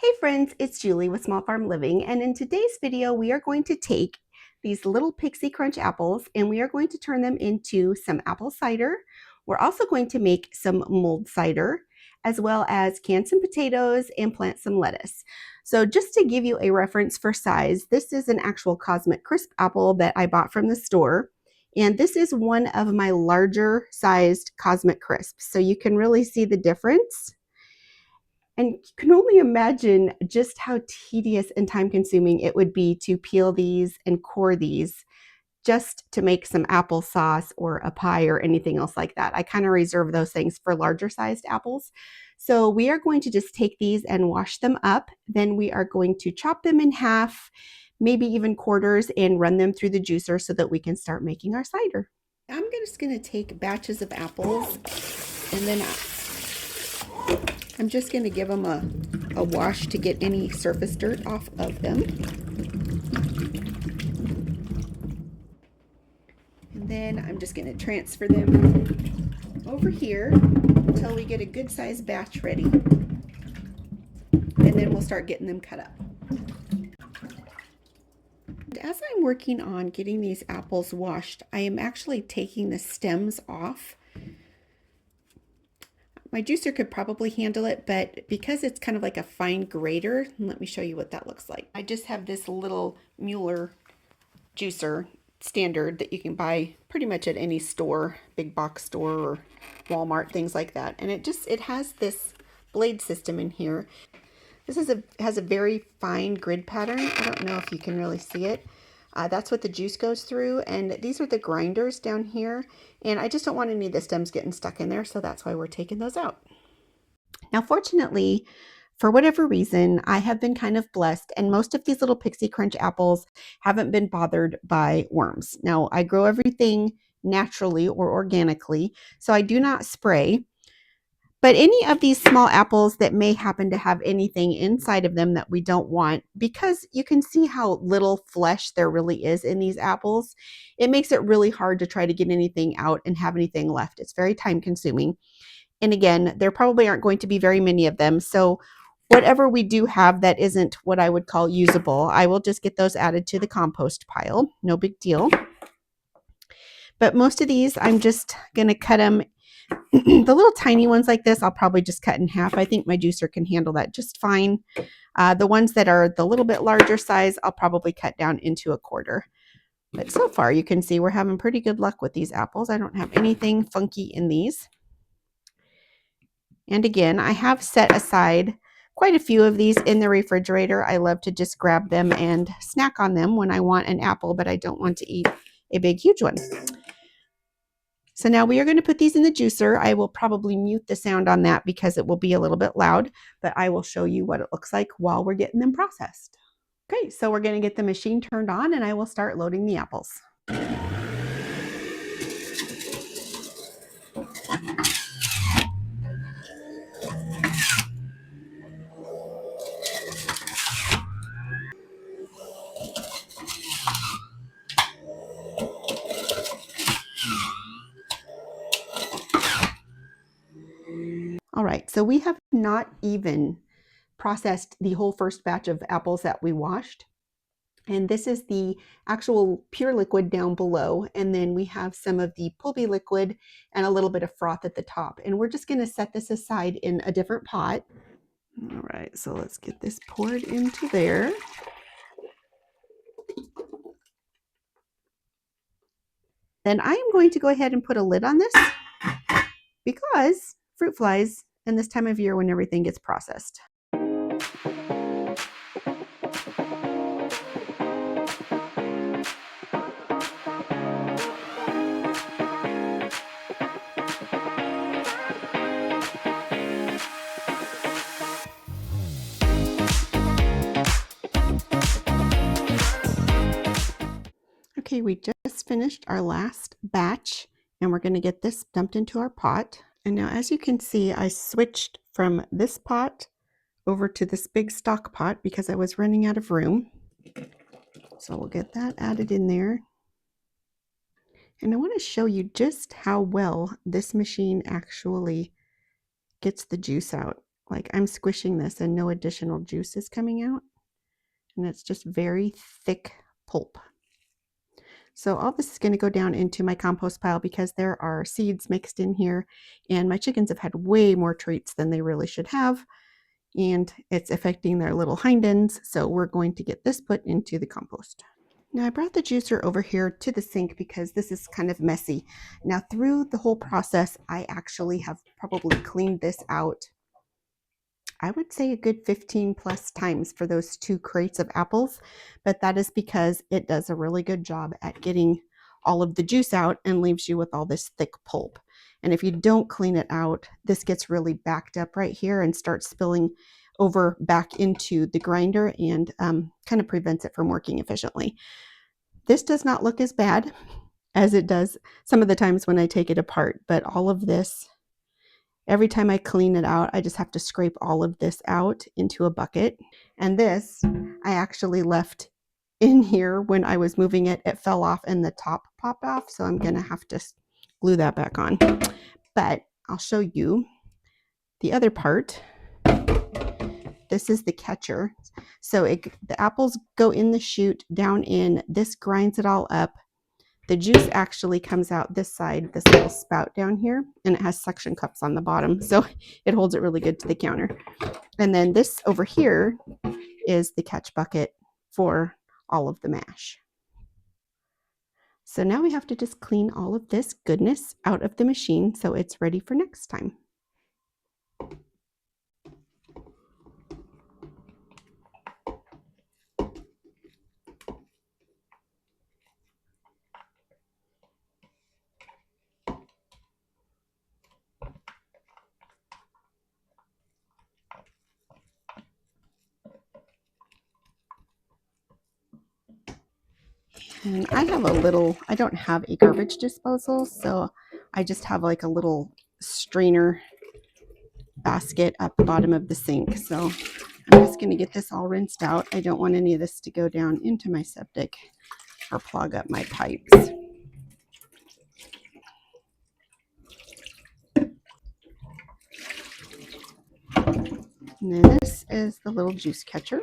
Hey friends, it's Julie with Small Farm Living, and in today's video we are going to take these little Pixie Crunch apples and we are going to turn them into some apple cider. We're also going to make some mulled cider, as well as can some potatoes and plant some lettuce. So just to give you a reference for size, this is an actual Cosmic Crisp apple that I bought from the store. And this is one of my larger sized Cosmic Crisps. So you can really see the difference. And you can only imagine just how tedious and time consuming it would be to peel these and core these just to make some applesauce or a pie or anything else like that. I kind of reserve those things for larger sized apples. So we are going to just take these and wash them up. Then we are going to chop them in half, maybe even quarters, and run them through the juicer so that we can start making our cider. I'm just going to take batches of apples and then I'm just going to give them a wash to get any surface dirt off of them. And then I'm just going to transfer them over here until we get a good sized batch ready. And then we'll start getting them cut up. As I'm working on getting these apples washed, I am actually taking the stems off. My juicer could probably handle it, but because it's kind of like a fine grater, let me show you what that looks like. I just have this little Mueller juicer standard that you can buy pretty much at any store, big box store or Walmart, things like that. And it has this blade system in here. This has a very fine grid pattern. I don't know if you can really see it. That's what the juice goes through, and these are the grinders down here, and I just don't want any of the stems getting stuck in there, so that's why we're taking those out. Now, fortunately, for whatever reason, I have been kind of blessed, and most of these little Pixie Crunch apples haven't been bothered by worms. Now, I grow everything naturally or organically, so I do not spray. But any of these small apples that may happen to have anything inside of them that we don't want, because you can see how little flesh there really is in these apples, it makes it really hard to try to get anything out and have anything left. It's very time consuming. And again, there probably aren't going to be very many of them. So whatever we do have that isn't what I would call usable, I will just get those added to the compost pile. No big deal. But most of these, I'm just going to cut them. The little tiny ones like this, I'll probably just cut in half. I think my juicer can handle that just fine. The ones that are the little bit larger size, I'll probably cut down into a quarter. But so far, you can see we're having pretty good luck with these apples. I don't have anything funky in these. And again, I have set aside quite a few of these in the refrigerator. I love to just grab them and snack on them when I want an apple, but I don't want to eat a big, huge one. So now we are going to put these in the juicer. I will probably mute the sound on that because it will be a little bit loud, but I will show you what it looks like while we're getting them processed. Okay, so we're going to get the machine turned on and I will start loading the apples. All right, so we have not even processed the whole first batch of apples that we washed. And this is the actual pure liquid down below. And then we have some of the pulpy liquid and a little bit of froth at the top. And we're just going to set this aside in a different pot. All right, so let's get this poured into there. Then I am going to go ahead and put a lid on this because fruit flies in this time of year when everything gets processed. Okay, we just finished our last batch and we're going to get this dumped into our pot. And now as you can see, I switched from this pot over to this big stock pot because I was running out of room. So we'll get that added in there. And I want to show you just how well this machine actually gets the juice out. Like I'm squishing this and no additional juice is coming out. And it's just very thick pulp. So all this is going to go down into my compost pile because there are seeds mixed in here and my chickens have had way more treats than they really should have. And it's affecting their little hind ends. So we're going to get this put into the compost. Now I brought the juicer over here to the sink because this is kind of messy. Now through the whole process, I actually have probably cleaned this out, I would say a good 15 plus times for those 2 crates of apples, but that is because it does a really good job at getting all of the juice out and leaves you with all this thick pulp. And if you don't clean it out, this gets really backed up right here and starts spilling over back into the grinder and kind of prevents it from working efficiently. This does not look as bad as it does some of the times when I take it apart, but all of this, every time I clean it out, I just have to scrape all of this out into a bucket. And this, I actually left in here when I was moving it. It fell off and the top popped off, so I'm gonna have to glue that back on. But I'll show you the other part. This is the catcher. So the apples go in the chute, down in. This grinds it all up. The juice actually comes out this side, this little spout down here, and it has suction cups on the bottom, so it holds it really good to the counter. And then this over here is the catch bucket for all of the mash. So now we have to just clean all of this goodness out of the machine so it's ready for next time. And I have a little, I don't have a garbage disposal, so I just have like a little strainer basket at the bottom of the sink. So I'm just going to get this all rinsed out. I don't want any of this to go down into my septic or plug up my pipes. And then this is the little juice catcher.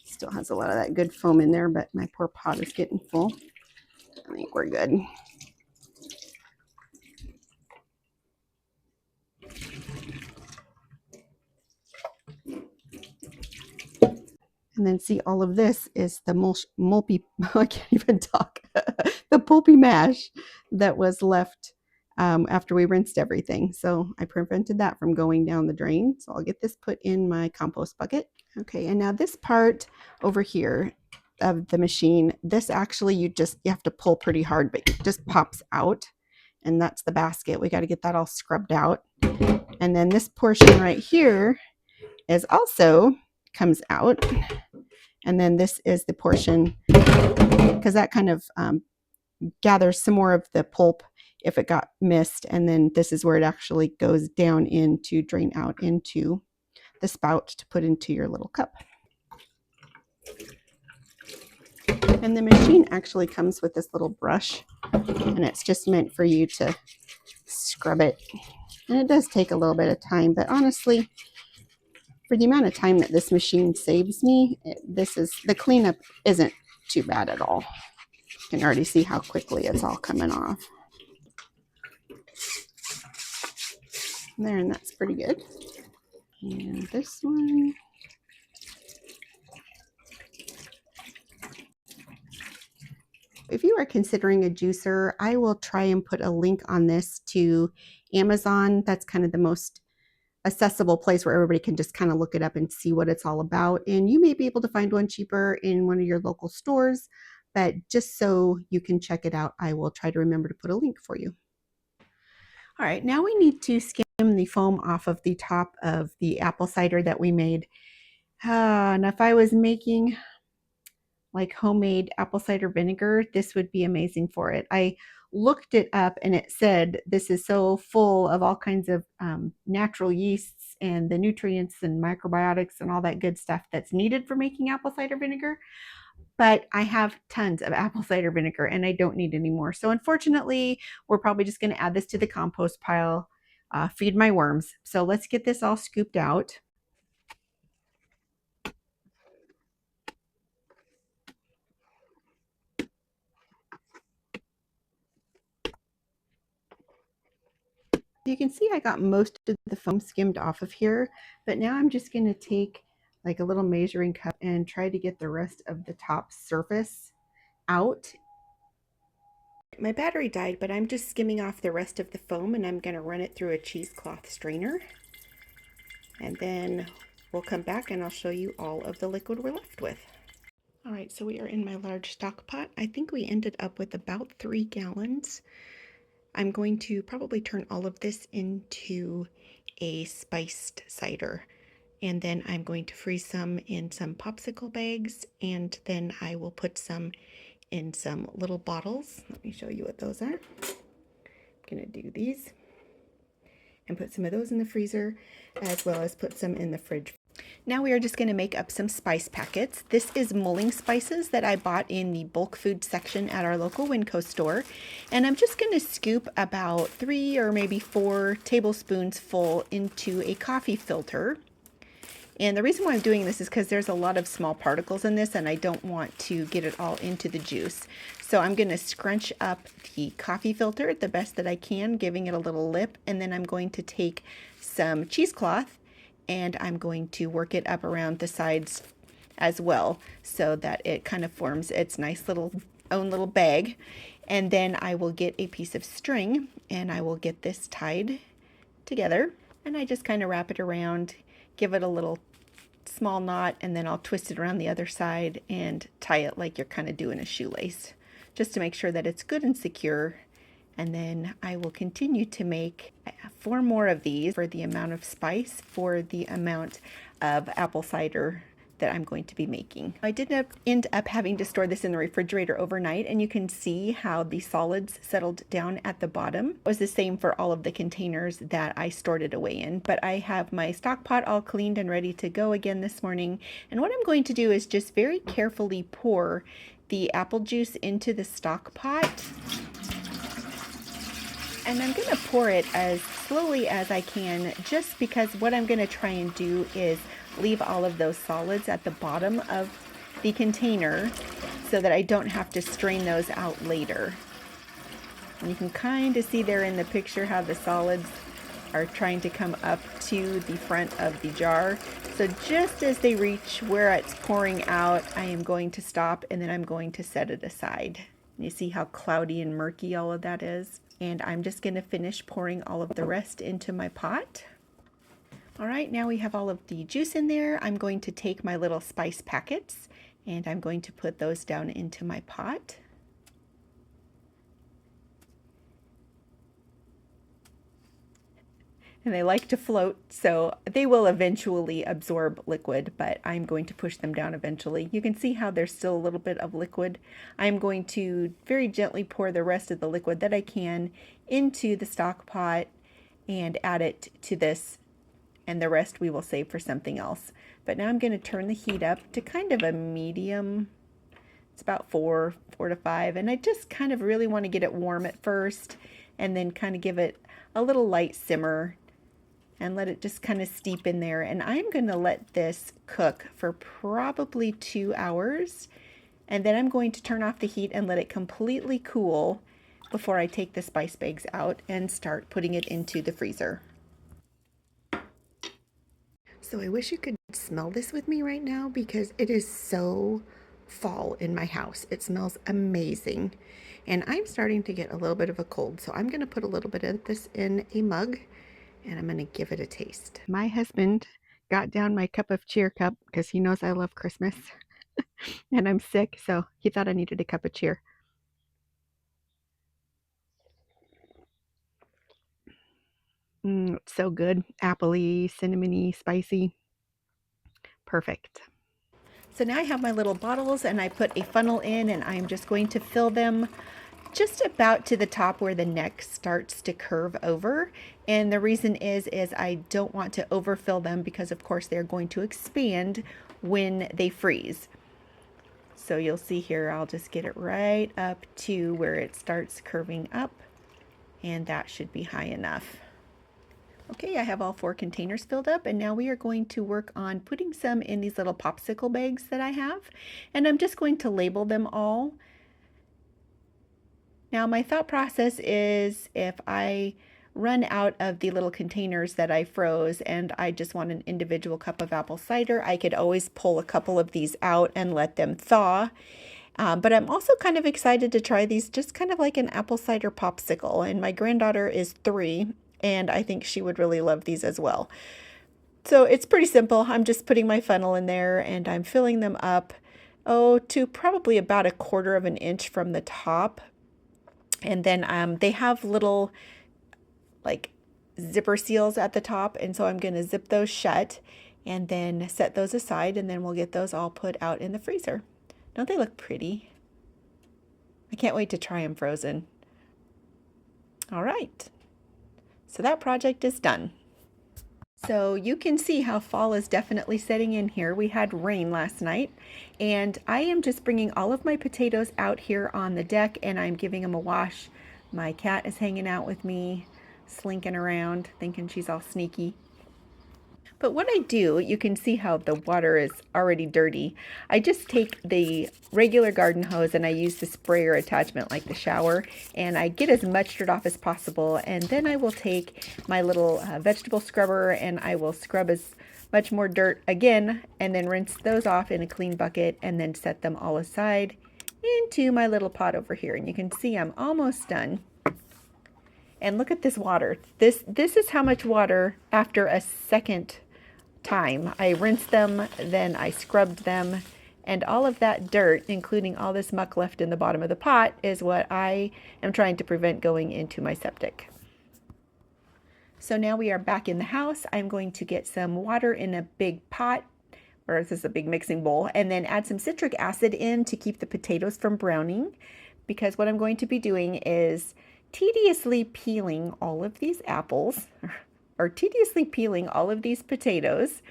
Still has a lot of that good foam in there, but my poor pot is getting full. I think we're good. And then see, all of this is the I can't even talk, the pulpy mash that was left after we rinsed everything. So I prevented that from going down the drain. So I'll get this put in my compost bucket. Okay, and now this part over here of the machine, this actually you have to pull pretty hard, but it just pops out. And that's the basket. We got to get that all scrubbed out. And then this portion right here is also comes out. And then this is the portion, because that kind of gathers some more of the pulp if it got missed. And then this is where it actually goes down in to drain out into the spout to put into your little cup. And the machine actually comes with this little brush, and it's just meant for you to scrub it. And it does take a little bit of time, but honestly, for the amount of time that this machine saves me, the cleanup isn't too bad at all. You can already see how quickly it's all coming off. There, and that's pretty good. And this one. If you are considering a juicer, I will try and put a link on this to Amazon. That's kind of the most accessible place where everybody can just kind of look it up and see what it's all about. And you may be able to find one cheaper in one of your local stores, but just so you can check it out, I will try to remember to put a link for you. All right, now we need to skim the foam off of the top of the apple cider that we made. And if I was making like homemade apple cider vinegar, this would be amazing for it. I looked it up and it said this is so full of all kinds of natural yeasts and the nutrients and microbiotics and all that good stuff that's needed for making apple cider vinegar. But I have tons of apple cider vinegar and I don't need any more. So unfortunately, we're probably just going to add this to the compost pile. feed my worms. So let's get this all scooped out. You can see I got most of the foam skimmed off of here, but now I'm just going to take like a little measuring cup and try to get the rest of the top surface out. My battery died, but I'm just skimming off the rest of the foam, and I'm going to run it through a cheesecloth strainer. And then we'll come back and I'll show you all of the liquid we're left with. All right, so we are in my large stock pot. I think we ended up with about 3 gallons. I'm going to probably turn all of this into a spiced cider. And then I'm going to freeze some in some popsicle bags, and then I will put some in some little bottles. Let me show you what those are. I'm gonna do these and put some of those in the freezer, as well as put some in the fridge. Now we are just going to make up some spice packets. This is mulling spices that I bought in the bulk food section at our local Winco store. And I'm just going to scoop about 3 or maybe 4 tablespoons full into a coffee filter. And the reason why I'm doing this is because there's a lot of small particles in this and I don't want to get it all into the juice. So I'm going to scrunch up the coffee filter the best that I can, giving it a little lip. And then I'm going to take some cheesecloth and I'm going to work it up around the sides as well so that it kind of forms its nice little own little bag. And then I will get a piece of string and I will get this tied together. And I just kind of wrap it around, give it a little small knot, and then I'll twist it around the other side and tie it like you're kind of doing a shoelace, just to make sure that it's good and secure. And then I will continue to make 4 more of these for the amount of spice for the amount of apple cider that I'm going to be making. I did end up having to store this in the refrigerator overnight, and you can see how the solids settled down at the bottom. It was the same for all of the containers that I stored it away in, but I have my stock pot all cleaned and ready to go again this morning. And what I'm going to do is just very carefully pour the apple juice into the stock pot. And I'm going to pour it as slowly as I can, just because what I'm going to try and do is leave all of those solids at the bottom of the container so that I don't have to strain those out later. And you can kind of see there in the picture how the solids are trying to come up to the front of the jar. So just as they reach where it's pouring out, I am going to stop and then I'm going to set it aside. You see how cloudy and murky all of that is? And I'm just going to finish pouring all of the rest into my pot. All right, now we have all of the juice in there. I'm going to take my little spice packets and I'm going to put those down into my pot. And they like to float, so they will eventually absorb liquid, but I'm going to push them down eventually. You can see how there's still a little bit of liquid. I'm going to very gently pour the rest of the liquid that I can into the stock pot and add it to this, and the rest we will save for something else. But now I'm going to turn the heat up to kind of a medium. It's about 4 to 5, and I just kind of really want to get it warm at first and then kind of give it a little light simmer and let it just kind of steep in there. And I'm going to let this cook for probably 2 hours. And then I'm going to turn off the heat and let it completely cool before I take the spice bags out and start putting it into the freezer. So I wish you could smell this with me right now because it is so fall in my house. It smells amazing. And I'm starting to get a little bit of a cold. So I'm going to put a little bit of this in a mug and I'm going to give it a taste. My husband got down my cup of cheer cup because he knows I love Christmas and I'm sick, so he thought I needed a cup of cheer. It's so good. Appley, cinnamony, spicy. Perfect. So now I have my little bottles and I put a funnel in and I'm just going to fill them just about to the top where the neck starts to curve over. And the reason is I don't want to overfill them because of course they're going to expand when they freeze. So you'll see here, I'll just get it right up to where it starts curving up, and that should be high enough. Okay, I have all 4 containers filled up, and now we are going to work on putting some in these little popsicle bags that I have, and I'm just going to label them all. Now my thought process is if I run out of the little containers that I froze and I just want an individual cup of apple cider, I could always pull a couple of these out and let them thaw. But I'm also kind of excited to try these, just kind of like an apple cider popsicle. And my granddaughter is 3, and I think she would really love these as well. So it's pretty simple. I'm just putting my funnel in there and I'm filling them up, to probably about 1/4 of an inch from the top. And then they have little like zipper seals at the top, and so I'm going to zip those shut and then set those aside, and then we'll get those all put out in the freezer. Don't they look pretty? I can't wait to try them frozen. All right, so that project is done. So you can see how fall is definitely setting in here. We had rain last night, and I am just bringing all of my potatoes out here on the deck and I'm giving them a wash. My cat is hanging out with me, slinking around, thinking she's all sneaky. But what I do, you can see how the water is already dirty. I just take the regular garden hose and I use the sprayer attachment like the shower, and I get as much dirt off as possible, and then I will take my little vegetable scrubber and I will scrub as much more dirt again, and then rinse those off in a clean bucket and then set them all aside into my little pot over here. And you can see I'm almost done. And look at this water. This is how much water after a second time. I rinsed them, then I scrubbed them, and all of that dirt, including all this muck left in the bottom of the pot, is what I am trying to prevent going into my septic. So now we are back in the house. I'm going to get some water in a big pot, or this is a big mixing bowl, and then add some citric acid in to keep the potatoes from browning, because what I'm going to be doing is tediously peeling all of these apples, or tediously peeling all of these potatoes.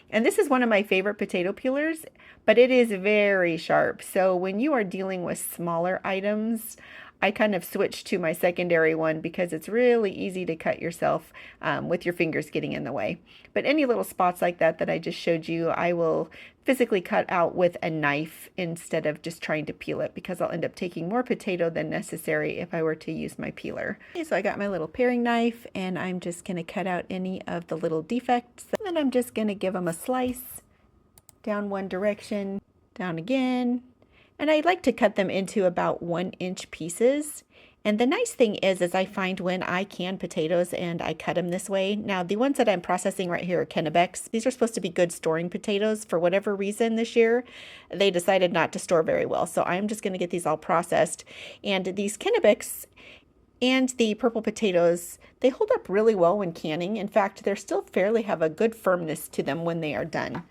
And this is one of my favorite potato peelers, but it is very sharp. So when you are dealing with smaller items, I kind of switch to my secondary one because it's really easy to cut yourself with your fingers getting in the way. But any little spots like that I just showed you, I will physically cut out with a knife instead of just trying to peel it, because I'll end up taking more potato than necessary if I were to use my peeler. Okay, so I got my little paring knife and I'm just going to cut out any of the little defects, and then I'm just going to give them a slice down one direction, down again. And I like to cut them into about 1-inch pieces. And the nice thing is I find when I can potatoes and I cut them this way. Now, the ones that I'm processing right here are Kennebecs. These are supposed to be good storing potatoes. For whatever reason this year, they decided not to store very well. So I'm just going to get these all processed. And these Kennebecs and the purple potatoes, they hold up really well when canning. In fact, they still fairly have a good firmness to them when they are done.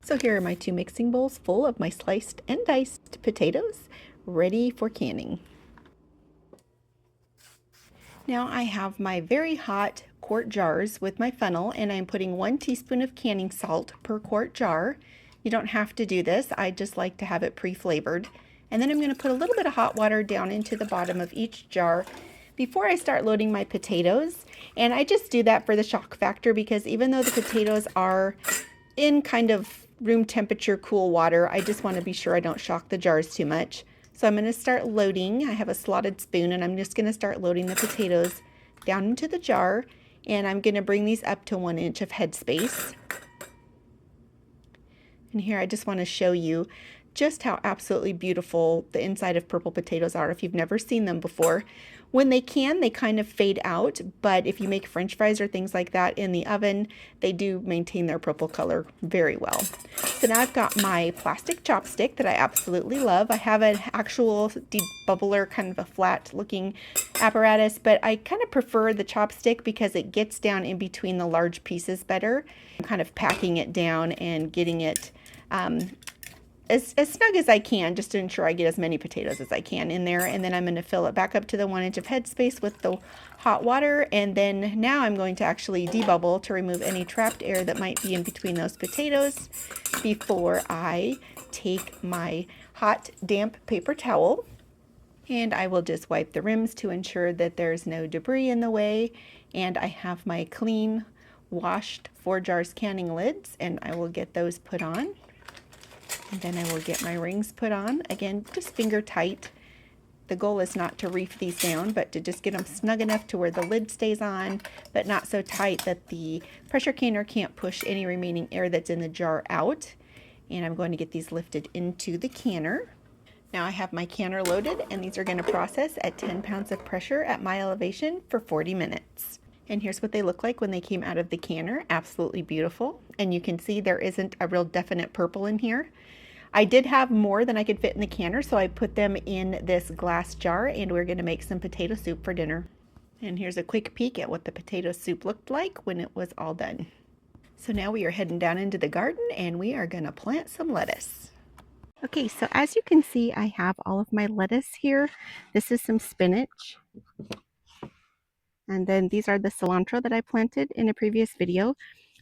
So here are my 2 mixing bowls full of my sliced and diced potatoes, ready for canning. Now I have my very hot quart jars with my funnel, and I'm putting 1 teaspoon of canning salt per quart jar. You don't have to do this, I just like to have it pre-flavored. And then I'm going to put a little bit of hot water down into the bottom of each jar before I start loading my potatoes. And I just do that for the shock factor, because even though the potatoes are in kind of room temperature cool water, I just want to be sure I don't shock the jars too much. So I'm going to start loading. I have a slotted spoon, and I'm just going to start loading the potatoes down into the jar, and I'm going to bring these up to 1 inch of headspace. And here I just want to show you just how absolutely beautiful the inside of purple potatoes are if you've never seen them before. When they can, they kind of fade out, but if you make French fries or things like that in the oven, they do maintain their purple color very well. So now I've got my plastic chopstick that I absolutely love. I have an actual debubbler, kind of a flat looking apparatus, but I kind of prefer the chopstick because it gets down in between the large pieces better. I'm kind of packing it down and getting it as snug as I can, just to ensure I get as many potatoes as I can in there. And then I'm going to fill it back up to the 1 inch of headspace with the hot water. And then now I'm going to actually debubble to remove any trapped air that might be in between those potatoes before I take my hot, damp paper towel. And I will just wipe the rims to ensure that there's no debris in the way. And I have my clean, washed 4 jars canning lids, and I will get those put on. And then I will get my rings put on. Again, just finger tight. The goal is not to reef these down, but to just get them snug enough to where the lid stays on, but not so tight that the pressure canner can't push any remaining air that's in the jar out. And I'm going to get these lifted into the canner. Now I have my canner loaded, and these are going to process at 10 pounds of pressure at my elevation for 40 minutes. And here's what they look like when they came out of the canner. Absolutely beautiful. And you can see there isn't a real definite purple in here. I did have more than I could fit in the canner, so I put them in this glass jar, and we're going to make some potato soup for dinner. And here's a quick peek at what the potato soup looked like when it was all done. So now we are heading down into the garden, and we are going to plant some lettuce. Okay, so as you can see, I have all of my lettuce here. This is some spinach. And then these are the cilantro that I planted in a previous video.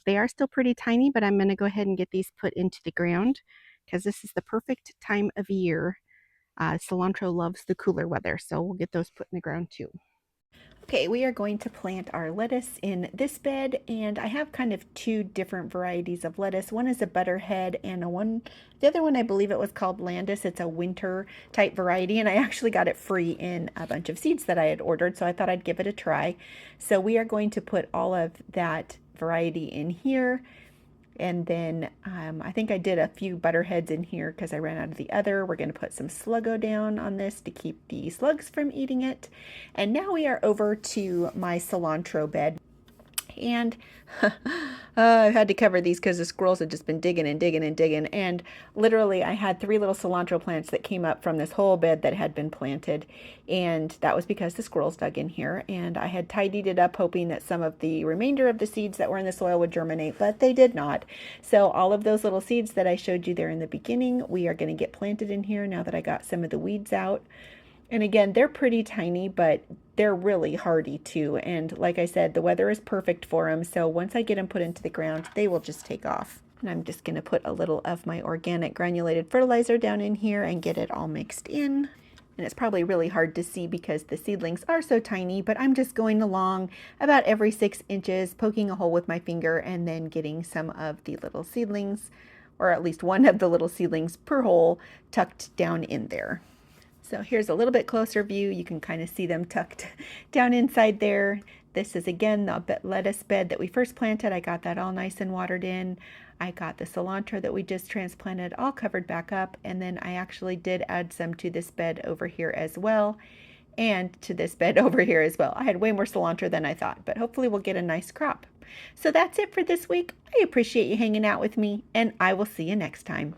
They are still pretty tiny, but I'm going to go ahead and get these put into the ground because this is the perfect time of year. Cilantro loves the cooler weather, so we'll get those put in the ground too. Okay, we are going to plant our lettuce in this bed, and I have kind of 2 different varieties of lettuce. One is a butterhead, and the other one I believe it was called Landis. It's a winter type variety, and I actually got it free in a bunch of seeds that I had ordered, so I thought I'd give it a try. So we are going to put all of that variety in here. And then I think I did a few butterheads in here because I ran out of the other. We're going to put some Sluggo down on this to keep the slugs from eating it. And now we are over to my cilantro bed. And I've had to cover these because the squirrels had just been digging and digging and digging. And literally I had 3 little cilantro plants that came up from this whole bed that had been planted. And that was because the squirrels dug in here. And I had tidied it up hoping that some of the remainder of the seeds that were in the soil would germinate, but they did not. So all of those little seeds that I showed you there in the beginning, we are going to get planted in here now that I got some of the weeds out. And again, they're pretty tiny, but they're really hardy too. And like I said, the weather is perfect for them. So once I get them put into the ground, they will just take off. And I'm just going to put a little of my organic granulated fertilizer down in here and get it all mixed in. And it's probably really hard to see because the seedlings are so tiny, but I'm just going along about every 6 inches, poking a hole with my finger and then getting some of the little seedlings, or at least one of the little seedlings per hole, tucked down in there. So here's a little bit closer view. You can kind of see them tucked down inside there. This is again the lettuce bed that we first planted. I got that all nice and watered in. I got the cilantro that we just transplanted all covered back up. And then I actually did add some to this bed over here as well. And to this bed over here as well. I had way more cilantro than I thought, but hopefully we'll get a nice crop. So that's it for this week. I appreciate you hanging out with me, and I will see you next time.